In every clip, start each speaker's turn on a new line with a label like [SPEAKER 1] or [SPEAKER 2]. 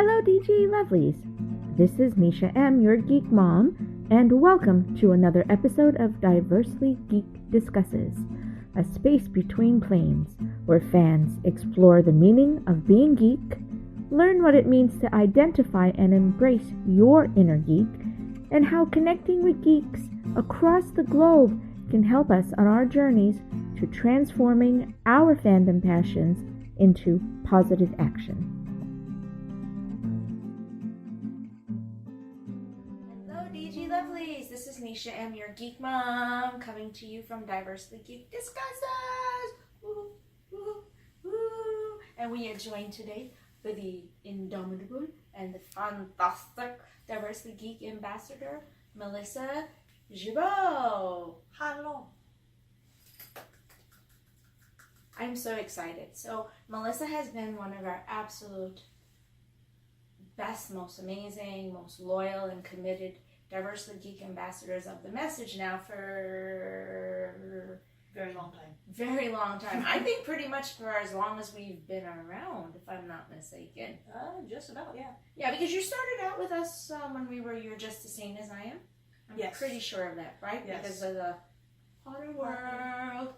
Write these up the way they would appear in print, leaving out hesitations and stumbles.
[SPEAKER 1] Hello DG Lovelies! This is Neisha M, your geek mom, and welcome to another episode of Diversely Geek Discusses, a space between planes where fans explore the meaning of being geek, learn what it means to identify and embrace your inner geek, and how connecting with geeks across the globe can help us on our journeys to transforming our fandom passions into positive action.
[SPEAKER 2] Hello DG Lovelies, this is Neisha M, your geek mom, coming to you from Diversely Geek Discusses. Woo, woo, woo. And we are joined today by the indomitable and the fantastic Diversely Geek ambassador, Melissa Gibbo.
[SPEAKER 3] Hello.
[SPEAKER 2] I'm so excited. So Melissa has been one of our absolute best, most amazing, most loyal and committed Diversely Geek ambassadors of the message now for
[SPEAKER 3] Very long time.
[SPEAKER 2] very long time. I think pretty much for as long as we've been around, if I'm not mistaken.
[SPEAKER 3] Just about, yeah.
[SPEAKER 2] Yeah, because you started out with us when you were just as sane as I am. I'm
[SPEAKER 3] Yes.
[SPEAKER 2] pretty sure of that, right?
[SPEAKER 3] Yes.
[SPEAKER 2] Because of the Potter World.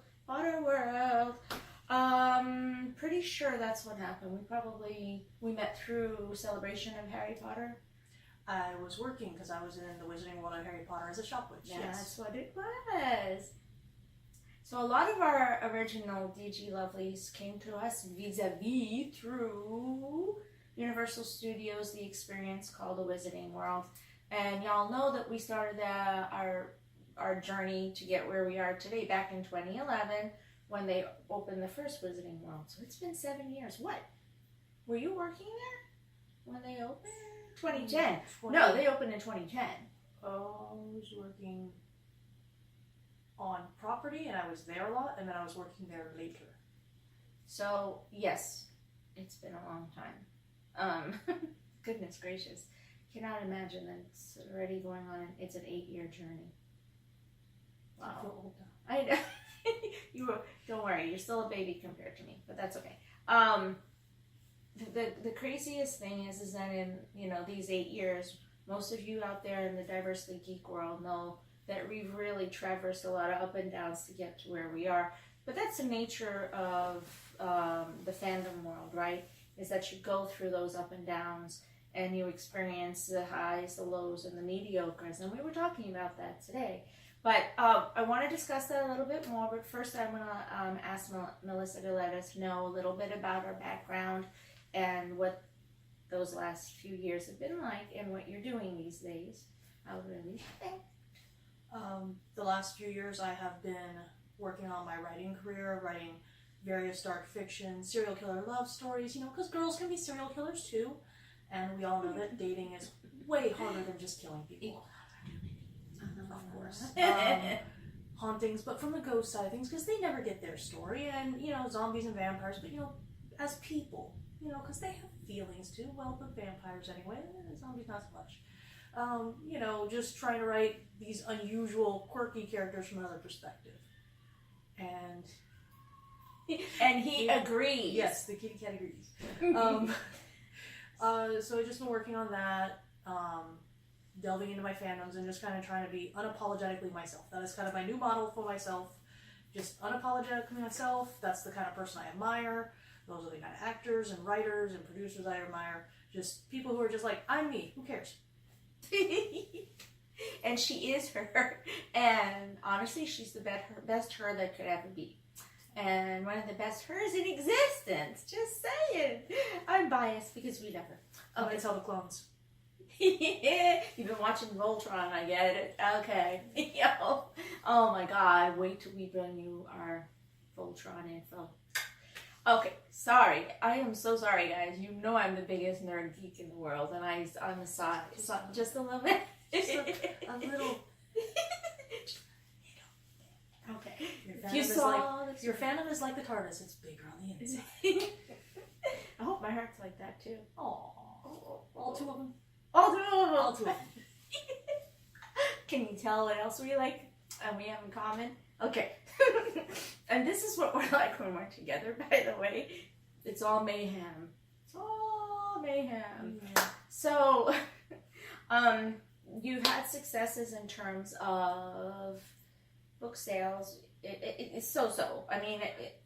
[SPEAKER 2] Pretty sure that's what happened. We met through Celebration of Harry Potter.
[SPEAKER 3] I was working because I was in the Wizarding World of Harry Potter as a shop witch.
[SPEAKER 2] Yeah,
[SPEAKER 3] Yes.
[SPEAKER 2] that's what it was. So a lot of our original DG Lovelies came to us vis-a-vis through Universal Studios, the experience called the Wizarding World. And y'all know that we started our journey to get where we are today back in 2011 when they opened the first Wizarding World. So it's been 7 years. What? Were you working there when they opened? 2010. No, they opened in 2010.
[SPEAKER 3] I was working on property and I was there a lot, and then I was working there later.
[SPEAKER 2] So, yes, it's been a long time. Goodness gracious. Cannot imagine that it's already going on. It's an 8-year journey.
[SPEAKER 3] I
[SPEAKER 2] Wow.
[SPEAKER 3] feel old now.
[SPEAKER 2] I know. Don't worry, you're still a baby compared to me, but that's okay. The craziest thing is that in these 8 years, most of you out there in the Diversely Geek world know that we've really traversed a lot of up and downs to get to where we are. But that's the nature of the fandom world, right? Is that you go through those up and downs and you experience the highs, the lows, and the mediocres. And we were talking about that today. But I want to discuss that a little bit more. But first, I'm going to ask Melissa to let us know a little bit about her background and what those last few years have been like and what you're doing these days. I would really think.
[SPEAKER 3] The last few years I have been working on my writing career, writing various dark fiction, serial killer love stories, because girls can be serial killers too. And we all know that dating is way harder than just killing people. Of course. Hauntings, but from the ghost side of things, because they never get their story. And, zombies and vampires, but, as people, because they have feelings too. Well, the vampires anyway, the zombies not so much. Just trying to write these unusual, quirky characters from another perspective. And
[SPEAKER 2] he agrees.
[SPEAKER 3] Yes, the kitty cat agrees. So I've just been working on that, delving into my fandoms and just kind of trying to be unapologetically myself. That is kind of my new model for myself. Just unapologetically myself. That's the kind of person I admire. Those are the kind of actors and writers and producers I admire. Just people who are just like, I'm me. Who cares?
[SPEAKER 2] And she is her. And honestly, she's the best her that could ever be. And one of the best hers in existence. Just saying. I'm biased because we love her.
[SPEAKER 3] Okay, tell the clones.
[SPEAKER 2] You've been watching Voltron, I get it. Okay. Oh my god, wait till we bring you our Voltron info. Okay, sorry. I am so sorry, guys. You know I'm the biggest nerd geek in the world, and I'm a side. Just a little bit.
[SPEAKER 3] Just a little.
[SPEAKER 2] Okay.
[SPEAKER 3] Your fandom is like the TARDIS. It's bigger on the inside.
[SPEAKER 2] I hope my heart's like that too.
[SPEAKER 3] Aww. All two of them.
[SPEAKER 2] All two of them.
[SPEAKER 3] All two of them.
[SPEAKER 2] Can you tell what else we like and we have in common? Okay. And this is what we're like when we're together, by the way. It's all mayhem. It's all love mayhem.
[SPEAKER 3] Yeah.
[SPEAKER 2] So, you've had successes in terms of book sales. It's so. I mean,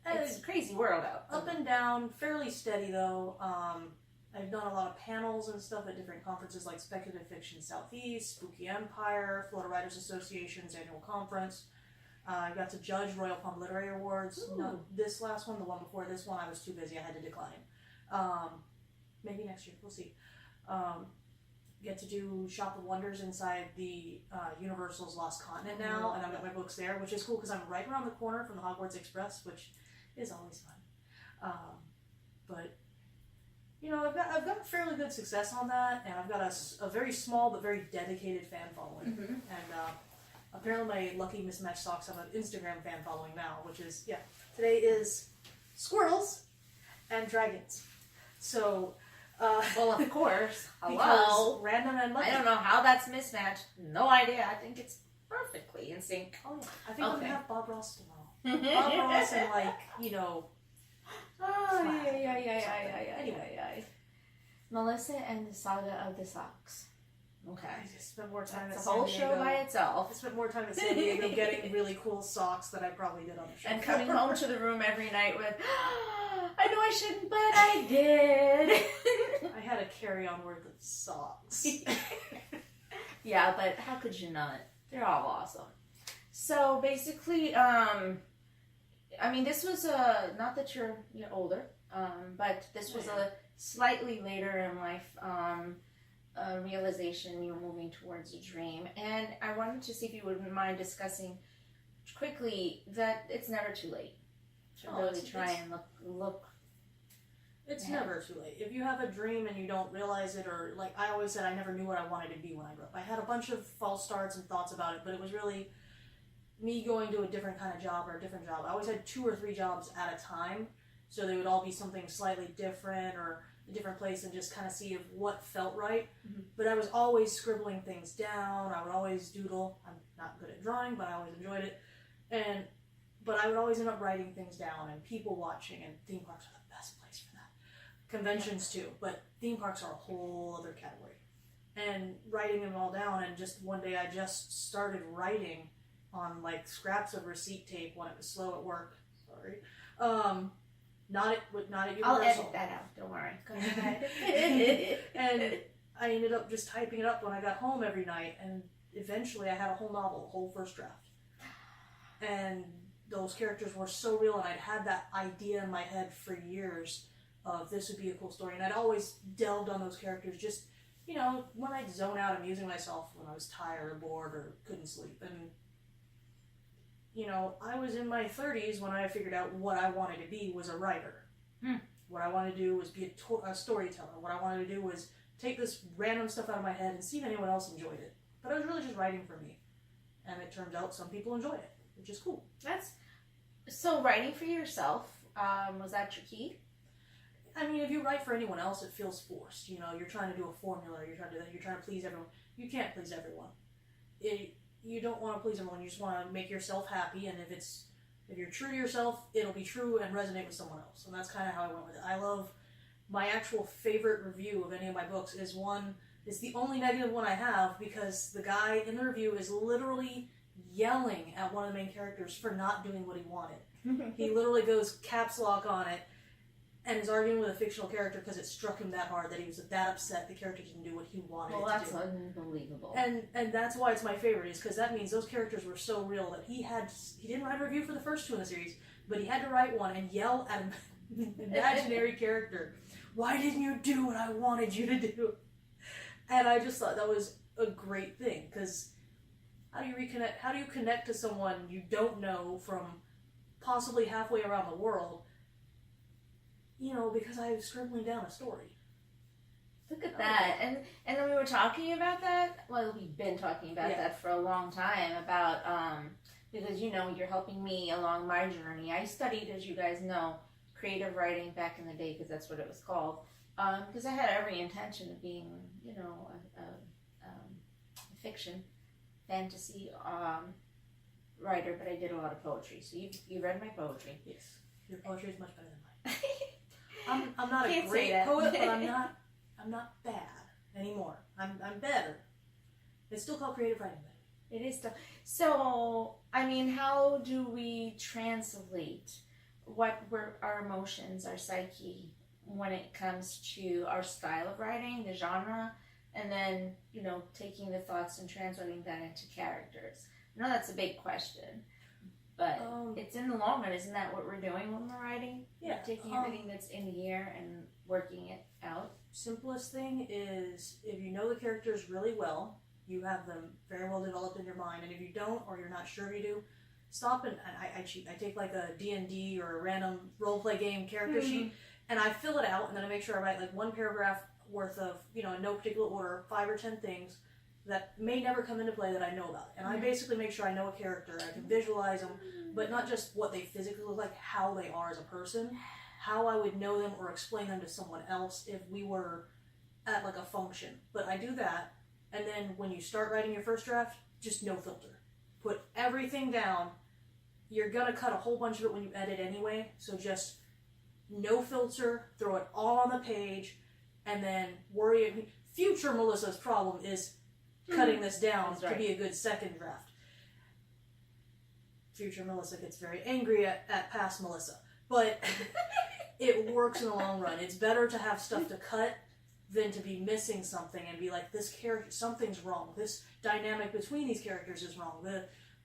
[SPEAKER 2] it's a crazy world out.
[SPEAKER 3] Up and down, fairly steady though. I've done a lot of panels and stuff at different conferences like Speculative Fiction Southeast, Spooky Empire, Florida Writers Association's annual conference. I got to judge Royal Palm Literary Awards. No, this last one, the one before this one, I was too busy. I had to decline. Maybe next year. We'll see. Get to do Shop of Wonders inside the Universal's Lost Continent now, and I've got my books there, which is cool because I'm right around the corner from the Hogwarts Express, which is always fun. But you know, I've got fairly good success on that, and I've got a very small but very dedicated fan following.
[SPEAKER 2] Mm-hmm.
[SPEAKER 3] And apparently my lucky mismatched socks have an Instagram fan following now, which is, today is squirrels and dragons. So,
[SPEAKER 2] Well, of course. Hello.
[SPEAKER 3] because random and lucky.
[SPEAKER 2] I don't know how that's mismatched. No idea. I think it's perfectly in sync.
[SPEAKER 3] Oh, yeah. I think I'm
[SPEAKER 2] Okay.
[SPEAKER 3] gonna have Bob Ross tomorrow. Bob Ross and
[SPEAKER 2] Oh, yeah. Anyway. Melissa and the Saga of the Socks. Okay.
[SPEAKER 3] I just spent more time
[SPEAKER 2] That's
[SPEAKER 3] at
[SPEAKER 2] a whole
[SPEAKER 3] San
[SPEAKER 2] show
[SPEAKER 3] Diego.
[SPEAKER 2] by
[SPEAKER 3] I
[SPEAKER 2] itself.
[SPEAKER 3] spent more time at San Diego getting really cool socks than I probably did on the show.
[SPEAKER 2] And coming home to the room every night with, I know I shouldn't, but I did.
[SPEAKER 3] I had a carry-on worth of socks.
[SPEAKER 2] Yeah, but how could you not? They're all awesome. So basically, I mean, this was not that you're older, but this was a slightly later in life realization you were moving towards a dream. And I wanted to see if you wouldn't mind discussing quickly that it's never too late to really try and look.
[SPEAKER 3] It's
[SPEAKER 2] ahead.
[SPEAKER 3] never too late. If you have a dream and you don't realize it, or like I always said, I never knew what I wanted to be when I grew up. I had a bunch of false starts and thoughts about it, but it was really me going to a different kind of job or a different job. I always had 2 or 3 jobs at a time, so they would all be something slightly different or a different place, and just kind of see if what felt right.
[SPEAKER 2] Mm-hmm.
[SPEAKER 3] But I was always scribbling things down. I would always doodle. I'm not good at drawing, but I always enjoyed it. But I would always end up writing things down, and people watching, and theme parks are the best place for that. Conventions too, but theme parks are a whole other category. And writing them all down, and just one day I just started writing on like scraps of receipt tape when it was slow at work. Sorry. Not at Universal.
[SPEAKER 2] I'll edit that out. Don't worry. Go ahead.
[SPEAKER 3] And I ended up just typing it up when I got home every night, and eventually I had a whole novel, a whole first draft. And those characters were so real, and I'd had that idea in my head for years of this would be a cool story, and I'd always delved on those characters just, when I'd zone out amusing myself when I was tired or bored or couldn't sleep. And I was in my 30s when I figured out what I wanted to be was a writer. What I wanted to do was be a storyteller. What I wanted to do was take this random stuff out of my head and see if anyone else enjoyed it. But I was really just writing for me. And it turns out some people enjoy it, which is cool.
[SPEAKER 2] So writing for yourself, was that your key?
[SPEAKER 3] I mean, if you write for anyone else, it feels forced. You're trying to do a formula. You're trying to please everyone. You can't please everyone. You don't want to please everyone. You just want to make yourself happy. And if you're true to yourself, it'll be true and resonate with someone else. And that's kind of how I went with it. I love my actual favorite review of any of my books is it's the only negative one I have, because the guy in the review is literally yelling at one of the main characters for not doing what he wanted. He literally goes caps lock on it and is arguing with a fictional character because it struck him that hard that he was that upset the character didn't do what he wanted it to do.
[SPEAKER 2] Well, that's unbelievable.
[SPEAKER 3] And that's why it's my favorite, is because that means those characters were so real that he didn't write a review for the first 2 in the series, but he had to write one and yell at an imaginary character, why didn't you do what I wanted you to do? And I just thought that was a great thing, because how do you reconnect? How do you connect to someone you don't know from possibly halfway around the world? Because I was scribbling down a story.
[SPEAKER 2] Look at that. And then we were talking about that. Well, we've been talking about that for a long time, about because you're helping me along my journey. I studied, as you guys know, creative writing back in the day, because that's what it was called. Because I had every intention of being, a fiction, fantasy writer, but I did a lot of poetry. So you read my poetry.
[SPEAKER 3] Yes, your poetry is much better than mine. I'm not a
[SPEAKER 2] Can't say
[SPEAKER 3] great
[SPEAKER 2] that.
[SPEAKER 3] poet, but I'm not I'm not bad anymore. I'm better. It's still called creative writing.
[SPEAKER 2] It is still. So, I mean, how do we translate what were our emotions, our psyche, when it comes to our style of writing, the genre, and then, you know, taking the thoughts and translating that into characters? I know that's a big question, but it's in the long run. Isn't that what we're doing when we're writing?
[SPEAKER 3] Yeah.
[SPEAKER 2] We're taking everything that's in the air and working it out.
[SPEAKER 3] Simplest thing is, if you know the characters really well, you have them very well developed in your mind, and if you don't, or you're not sure if you do, stop and I cheat. I take like a D&D or a random roleplay game character sheet, and I fill it out, and then I make sure I write like one paragraph worth of, you know, in no particular order, 5 or 10 things that may never come into play that I know about. And I basically make sure I know a character, I can visualize them, but not just what they physically look like, how they are as a person, how I would know them or explain them to someone else if we were at like a function. But I do that, and then when you start writing your first draft, just no filter. Put everything down. You're gonna cut a whole bunch of it when you edit anyway, so just no filter, throw it all on the page, and then worry. Future Melissa's problem is cutting this down to be a good second draft. Future Melissa gets very angry at past Melissa, but it works in the long run. It's better to have stuff to cut than to be missing something and be like, this character, something's wrong. This dynamic between these characters is wrong.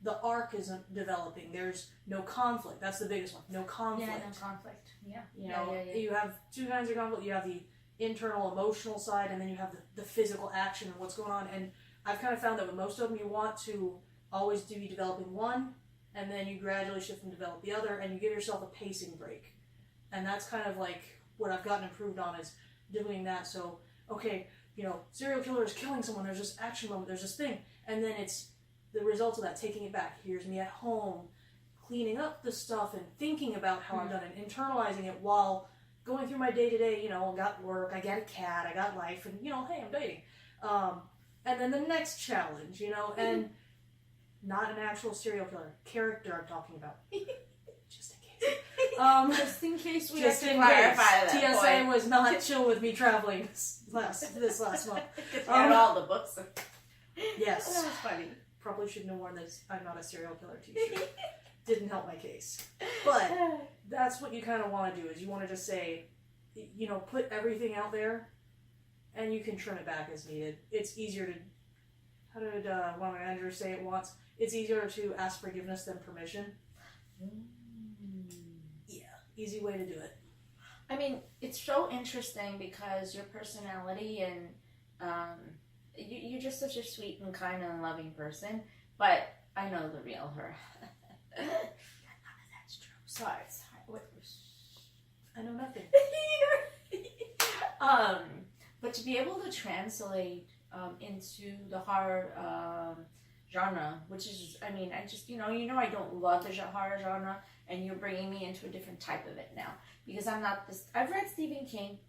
[SPEAKER 3] The arc isn't developing. There's no conflict. That's the biggest one. No conflict.
[SPEAKER 2] Yeah, no conflict. Yeah.
[SPEAKER 3] You have two kinds of conflict. You have the internal emotional side, and then you have the physical action and what's going on. And I've kind of found that with most of them, you want to always be developing one, and then you gradually shift and develop the other, and you give yourself a pacing break. And that's kind of like what I've gotten improved on, is doing that. So, okay, you know, serial killer is killing someone, there's this action moment, there's this thing, and then it's the results of that, taking it back. Here's me at home, cleaning up the stuff and thinking about how I've done it, internalizing it while going through my day-to-day, you know, I got work, I got a cat, I got life, and, you know, hey, I'm dating. And then the next challenge, you know, and not an actual serial killer, character I'm talking about. Just in case.
[SPEAKER 2] Just in case we
[SPEAKER 3] just
[SPEAKER 2] have to
[SPEAKER 3] in
[SPEAKER 2] clarify
[SPEAKER 3] case.
[SPEAKER 2] that
[SPEAKER 3] TSA
[SPEAKER 2] point.
[SPEAKER 3] was not chill with me traveling this last month.
[SPEAKER 2] All the books.
[SPEAKER 3] Yes.
[SPEAKER 2] That was funny.
[SPEAKER 3] Probably shouldn't have worn this I'm not a serial killer t-shirt. Didn't help my case. But that's what you kind of want to do, is you want to just say, you know, put everything out there, and you can trim it back as needed. It's easier to, how did one of my managers say it once? It's easier to ask forgiveness than permission. Yeah, easy way to do it.
[SPEAKER 2] I mean, it's so interesting because your personality and you're just such a sweet and kind and loving person, but I know the real her. None of that's true. Sorry.
[SPEAKER 3] I know nothing.
[SPEAKER 2] But to be able to translate into the horror genre, which is, I mean, I just, you know, I don't love the horror genre, and you're bringing me into a different type of it now, because I'm not this, I've read Stephen King,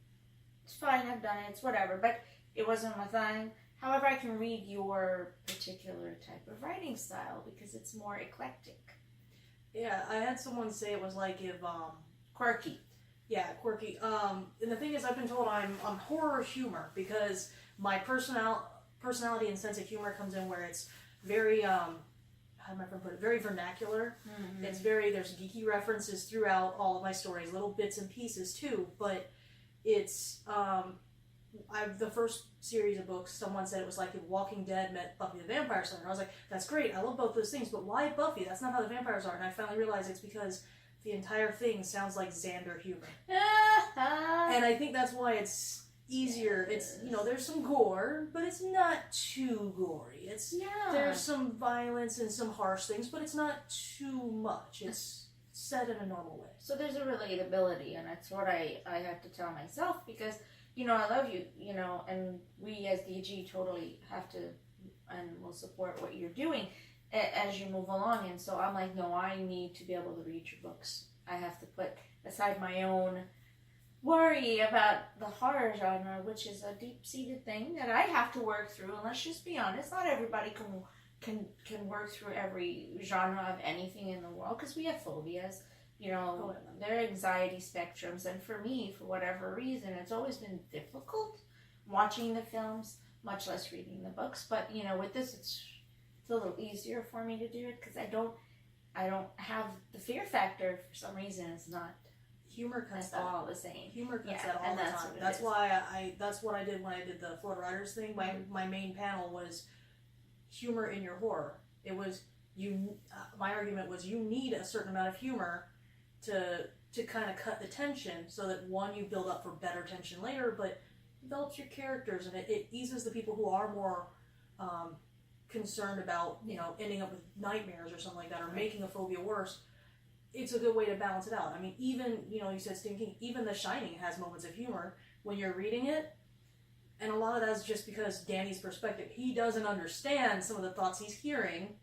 [SPEAKER 2] it's fine, I've done it, it's whatever, but it wasn't my thing. However, I can read your particular type of writing style because it's more eclectic.
[SPEAKER 3] Yeah, I had someone say it was like if,
[SPEAKER 2] Quirky.
[SPEAKER 3] Yeah, quirky. And the thing is, I've been told I'm horror humor, because my personality and sense of humor comes in where it's very, how do my friend put it, very vernacular. Mm-hmm. There's geeky references throughout all of my stories, little bits and pieces too, but it's, the first series of books, someone said it was like if Walking Dead met Buffy the Vampire Slayer. I was like, that's great, I love both those things, but why Buffy? That's not how the vampires are. And I finally realized it's because the entire thing sounds like Xander humor. And I think that's why it's easier. It's, you know, there's some gore, but it's not too gory. There's some violence and some harsh things, but it's not too much. It's said in a normal way.
[SPEAKER 2] So there's a relatability, and that's what I have to tell myself, because, you know, I love you, you know, and we as DG totally have to and will support what you're doing as you move along. And so I'm like, no, I need to be able to read your books. I have to put aside my own worry about the horror genre, which is a deep-seated thing that I have to work through. And let's just be honest, not everybody can work through every genre of anything in the world, because we have phobias, you know, there are anxiety spectrums. And for me, for whatever reason, it's always been difficult watching the films, much less reading the books. But with this, it's a little easier for me to do it because I don't have the fear factor for some reason. It's not.
[SPEAKER 3] Humor cuts
[SPEAKER 2] That's all the same.
[SPEAKER 3] Humor cuts
[SPEAKER 2] Yeah,
[SPEAKER 3] that all
[SPEAKER 2] and
[SPEAKER 3] the
[SPEAKER 2] that's
[SPEAKER 3] time.
[SPEAKER 2] what it
[SPEAKER 3] That's
[SPEAKER 2] is.
[SPEAKER 3] why that's what I did when I did the Florida Writers thing. My main panel was humor in your horror. It was my argument was you need a certain amount of humor to kind of cut the tension so that one, you build up for better tension later, but develops your characters, and it eases the people who are more concerned about ending up with nightmares or something like that, or making a phobia worse. It's a good way to balance it out. I mean, even you said Stephen King, even The Shining has moments of humor when you're reading it, and a lot of that is just because Danny's perspective. He doesn't understand some of the thoughts he's hearing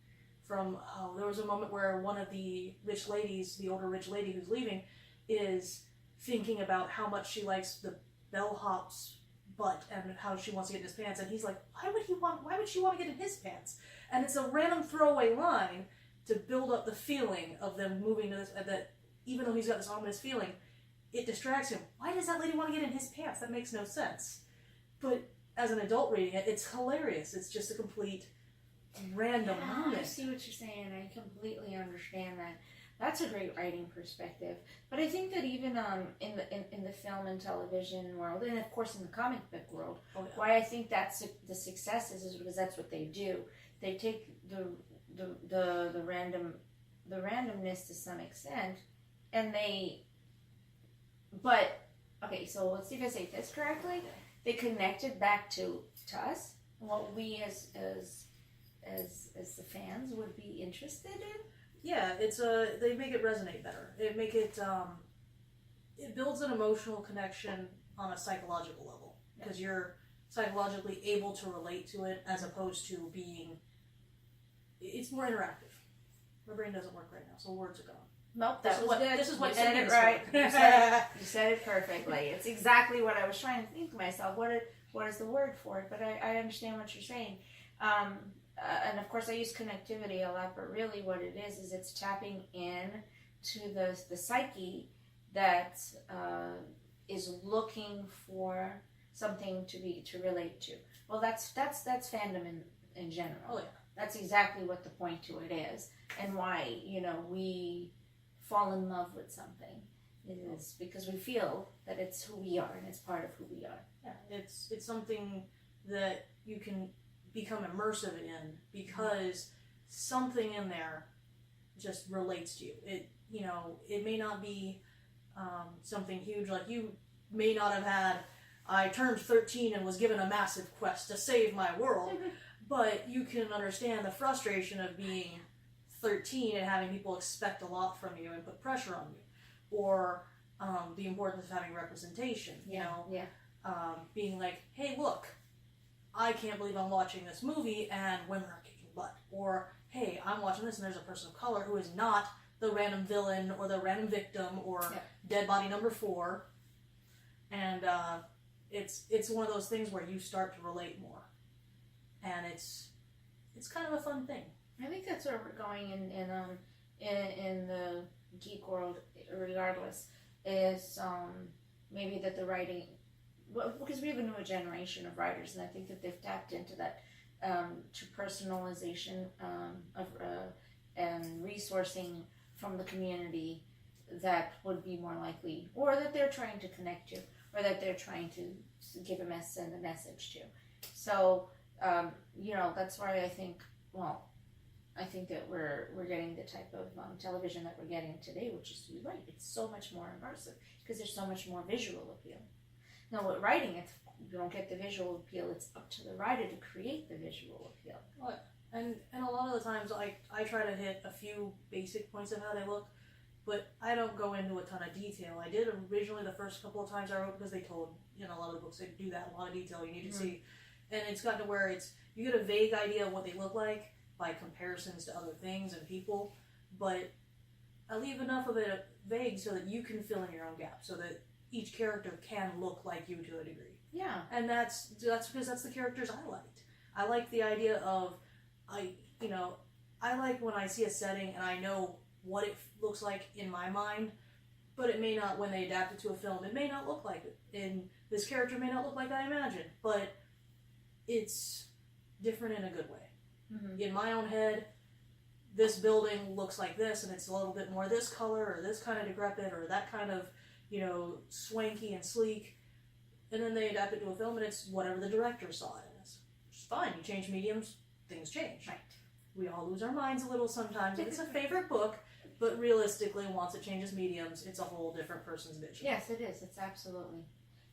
[SPEAKER 3] from. There was a moment where one of the rich ladies, the older rich lady who's leaving, is thinking about how much she likes the bellhop's butt and how she wants to get in his pants, and he's like, why would she want to get in his pants? And it's a random throwaway line to build up the feeling of them moving to this, that even though he's got this ominous feeling, it distracts him. Why does that lady want to get in his pants? That makes no sense. But as an adult reading it, it's hilarious. It's just a complete random moment.
[SPEAKER 2] I see what you're saying. I completely understand that. That's a great writing perspective. But I think that even in the film and television world, and of course in the comic book world, why I think that's the success is because that's what they do. They take the randomness to some extent, and so let's see if I say this correctly. They connect it back to us, what we as the fans would be interested in.
[SPEAKER 3] Yeah, they make it resonate better. It builds an emotional connection on a psychological level because you're psychologically able to relate to it as opposed to being. It's more interactive. My brain doesn't work right now, so words are gone.
[SPEAKER 2] Nope, that was good.
[SPEAKER 3] This is what
[SPEAKER 2] you said it right. You said it perfectly. It's exactly what I was trying to think to myself. What is the word for it? But I understand what you're saying. And of course I use connectivity a lot, but really what it is it's tapping in to the psyche that is looking for something to relate to. Well, that's fandom in general.
[SPEAKER 3] Oh yeah.
[SPEAKER 2] That's exactly what the point to it is, and why we fall in love with something. It is because we feel that it's who we are and it's part of who we are.
[SPEAKER 3] Yeah, it's something that you can become immersive in because something in there just relates to you. It may not be something huge, like you may not have had. I turned 13 and was given a massive quest to save my world. But you can understand the frustration of being 13 and having people expect a lot from you and put pressure on you. Or the importance of having representation, being like, hey, look, I can't believe I'm watching this movie and women are kicking butt. Or, hey, I'm watching this and there's a person of color who is not the random villain or the random victim or dead body number 4. And it's one of those things where you start to relate more. And it's kind of a fun thing.
[SPEAKER 2] I think that's where we're going in the geek world, regardless, is maybe that the writing, because we have a newer generation of writers, and I think that they've tapped into that to personalization and resourcing from the community that would be more likely, or that they're trying to connect to, or that they're trying to send a message to. So. That's why I think that we're getting the type of television that we're getting today, which is, you're right, it's so much more immersive because there's so much more visual appeal. Now with writing, if you don't get the visual appeal, it's up to the writer to create the visual appeal.
[SPEAKER 3] Well, and a lot of the times I try to hit a few basic points of how they look, but I don't go into a ton of detail. I did originally the first couple of times I wrote because they told, a lot of the books, they do that, a lot of detail you need to see. And it's gotten to where you get a vague idea of what they look like by comparisons to other things and people, but I leave enough of it vague so that you can fill in your own gaps, so that each character can look like you to a degree.
[SPEAKER 2] Yeah.
[SPEAKER 3] And that's because that's the characters I liked. I like the idea of, I like when I see a setting and I know what it looks like in my mind, but it may not, when they adapt it to a film, it may not look like it. And this character may not look like I imagined, but it's different in a good way. Mm-hmm. In my own head, this building looks like this, and it's a little bit more this color, or this kind of decrepit, or that kind of, swanky and sleek. And then they adapt it to a film, and it's whatever the director saw it as. Which is fine. You change mediums, things change.
[SPEAKER 2] Right.
[SPEAKER 3] We all lose our minds a little sometimes. It's a favorite book, but realistically, once it changes mediums, it's a whole different person's vision.
[SPEAKER 2] Yes, it is. It's absolutely.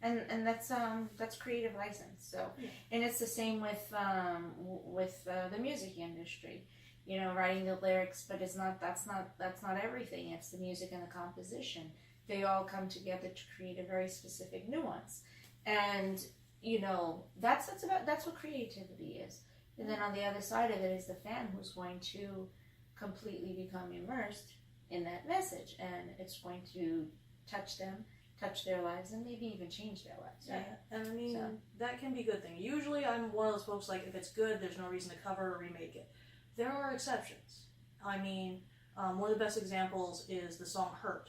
[SPEAKER 2] And that's creative license. So, yeah. And it's the same with the music industry. Writing the lyrics, but that's not everything. It's the music and the composition. They all come together to create a very specific nuance. And that's what creativity is. And then on the other side of it is the fan who's going to completely become immersed in that message, and it's going to touch them, touch their lives, and maybe even change their lives. Right?
[SPEAKER 3] Yeah, and I mean, that can be a good thing. Usually I'm one of those folks, like, if it's good, there's no reason to cover or remake it. There are exceptions. I mean, one of the best examples is the song Hurt.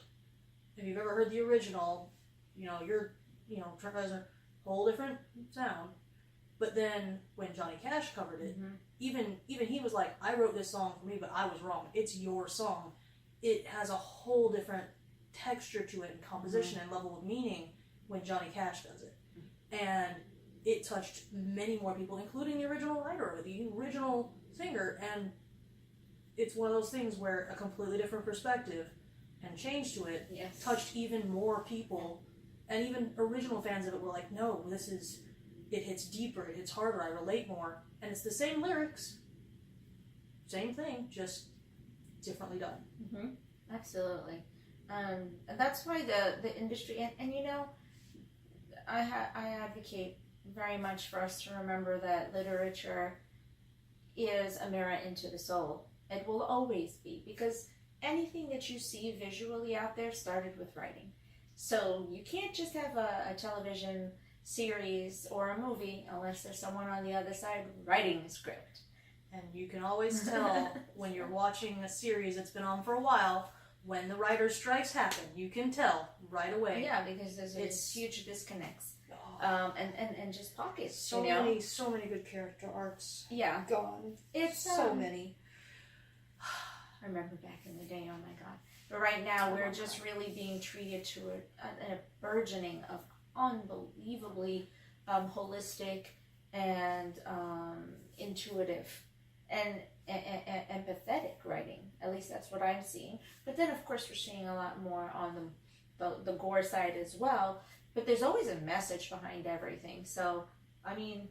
[SPEAKER 3] If you've ever heard the original, Trent Reznor, whole different sound. But then when Johnny Cash covered it, mm-hmm. even he was like, I wrote this song for me, but I was wrong. It's your song. It has a whole different texture to it and composition mm-hmm. and level of meaning when Johnny Cash does it. Mm-hmm. And it touched many more people, including the original writer or the original singer. And it's one of those things where a completely different perspective and change to it yes. touched even more people. And even original fans of it were like, no, it hits deeper, it hits harder, I relate more. And it's the same lyrics, same thing, just differently done.
[SPEAKER 2] Mm-hmm. Absolutely. And that's why the industry, and I advocate very much for us to remember that literature is a mirror into the soul. It will always be, because anything that you see visually out there started with writing. So you can't just have a television series or a movie unless there's someone on the other side writing the script.
[SPEAKER 3] And you can always tell when you're watching a series that's been on for a while, when the writer's strikes happen. You can tell right away.
[SPEAKER 2] Yeah, because there's huge disconnects. And just pockets.
[SPEAKER 3] So many good character arcs.
[SPEAKER 2] Yeah.
[SPEAKER 3] Gone.
[SPEAKER 2] It's
[SPEAKER 3] so many.
[SPEAKER 2] I remember back in the day, oh my God. But right now, we're just really being treated to a burgeoning of unbelievably holistic and intuitive and empathetic writing. At least that's what I'm seeing. But then, of course, we're seeing a lot more on the gore side as well. But there's always a message behind everything. So, I mean,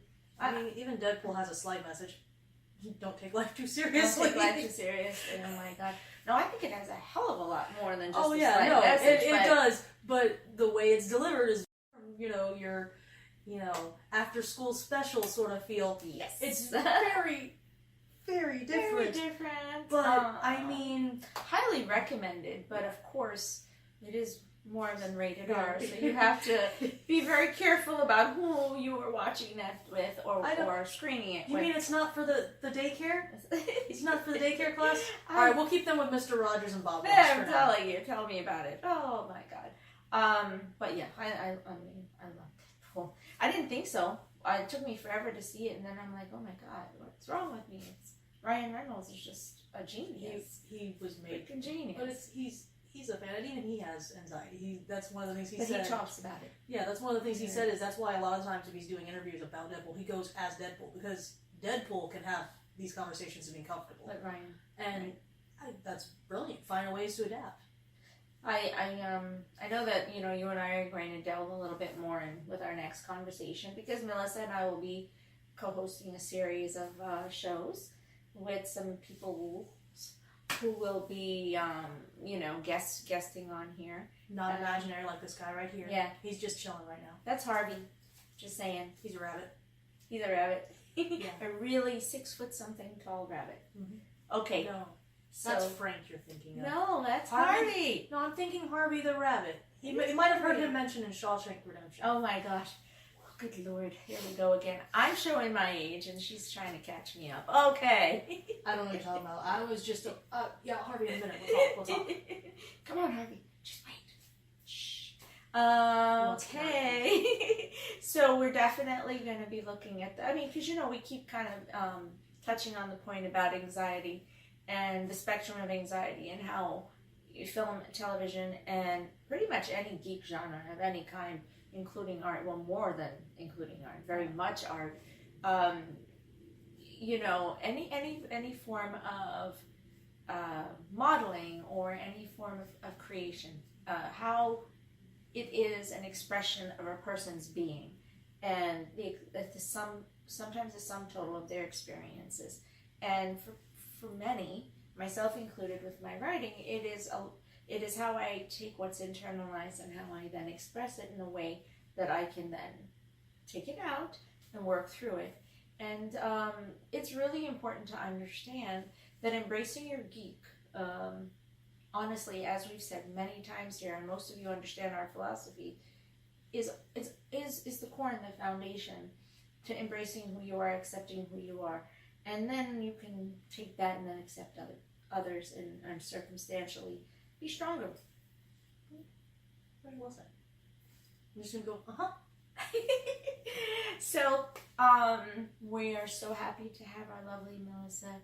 [SPEAKER 3] even Deadpool has a slight message. Don't take life too seriously.
[SPEAKER 2] Don't take life too seriously. Oh my God. No, I think it has a hell of a lot more than just
[SPEAKER 3] a
[SPEAKER 2] slight message.
[SPEAKER 3] It does. But the way it's delivered is, your, after school special sort of feel.
[SPEAKER 2] Yes.
[SPEAKER 3] It's very, very different.
[SPEAKER 2] Very different.
[SPEAKER 3] But,
[SPEAKER 2] highly recommended. But, of course, it is more than rated R, so you have to be very careful about who you are watching that with or screening it with.
[SPEAKER 3] You mean it's not for the daycare? It's not for the daycare class? Alright, we'll keep them with Mr. Rogers and Bob.
[SPEAKER 2] I'm telling you, tell me about it. Oh my God. But yeah, I love Deadpool. I didn't think so. It took me forever to see it, and then I'm like, oh my God, what's wrong with me? Ryan Reynolds is just a genius.
[SPEAKER 3] He was made.
[SPEAKER 2] Freaking genius.
[SPEAKER 3] But he's a fan, and even he has anxiety. That's one of the things he said.
[SPEAKER 2] But he talks about it.
[SPEAKER 3] Yeah, that's one of the things he said, is that's why a lot of times if he's doing interviews about Deadpool, he goes as Deadpool, because Deadpool can have these conversations and be comfortable.
[SPEAKER 2] But Ryan.
[SPEAKER 3] And that's brilliant. Finding ways to adapt.
[SPEAKER 2] I know that, you and I are going to delve a little bit more in with our next conversation, because Melissa and I will be co-hosting a series of shows with some people who will be, guesting on here.
[SPEAKER 3] Not imaginary like this guy right here.
[SPEAKER 2] Yeah.
[SPEAKER 3] He's just chilling right now.
[SPEAKER 2] That's Harvey. Just saying.
[SPEAKER 3] He's a rabbit.
[SPEAKER 2] He's a rabbit.
[SPEAKER 3] Yeah.
[SPEAKER 2] A really 6-foot-something tall rabbit. Mm-hmm. Okay.
[SPEAKER 3] No. That's Frank you're thinking of.
[SPEAKER 2] No, that's Harvey.
[SPEAKER 3] No, I'm thinking Harvey the rabbit. You might have heard him mentioned in Shawshank Redemption.
[SPEAKER 2] Oh my gosh. Good Lord, here we go again. I'm showing my age, and she's trying to catch me up. Okay.
[SPEAKER 3] I don't know what you're talking about. I was just Harvey in a minute. We'll talk.
[SPEAKER 2] Come on, Harvey. Just wait. Okay. So we're definitely going to be looking at because we keep kind of touching on the point about anxiety and the spectrum of anxiety and how film, television, and pretty much any geek genre of any kind, including art, well, more than including art, very much art, any form of modeling or any form of creation, how it is an expression of a person's being, and sometimes the sum total of their experiences. And for many, myself included with my writing, it is how I take what's internalized and how I then express it in a way that I can then take it out and work through it. And it's really important to understand that embracing your geek, honestly, as we've said many times here, and most of you understand our philosophy, is the core and the foundation to embracing who you are, accepting who you are, and then you can take that and then accept others and circumstantially be stronger.
[SPEAKER 3] Very well said. I'm just gonna go,
[SPEAKER 2] So, we are so happy to have our lovely Melissa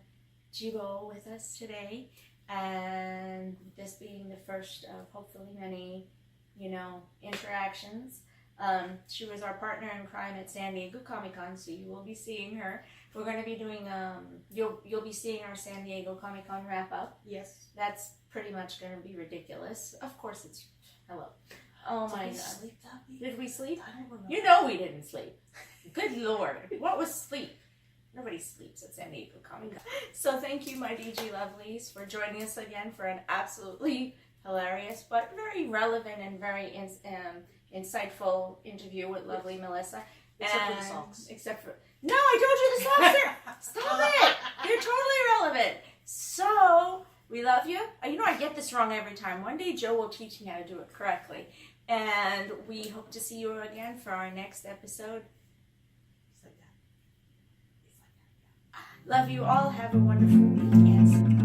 [SPEAKER 2] Gibbo with us today, and this being the first of hopefully many, interactions. She was our partner in crime at San Diego Comic-Con, so you will be seeing her. We're going to be doing, you'll be seeing our San Diego Comic-Con wrap-up.
[SPEAKER 3] Yes.
[SPEAKER 2] That's pretty much going to be ridiculous. Of course it's, hello. Oh my God.
[SPEAKER 3] Sleep that week?
[SPEAKER 2] Did we sleep?
[SPEAKER 3] I don't remember.
[SPEAKER 2] You know we didn't sleep. Good Lord. What was sleep? Nobody sleeps at San Diego Comic-Con. So thank you, my DG lovelies, for joining us again for an absolutely hilarious but very relevant and very insightful interview with lovely Melissa.
[SPEAKER 3] Except for the socks.
[SPEAKER 2] No, I told you the socks. Stop it. They're totally relevant. So, we love you. I get this wrong every time. One day Joe will teach me how to do it correctly. And we hope to see you again for our next episode. Love you all. Have a wonderful week. And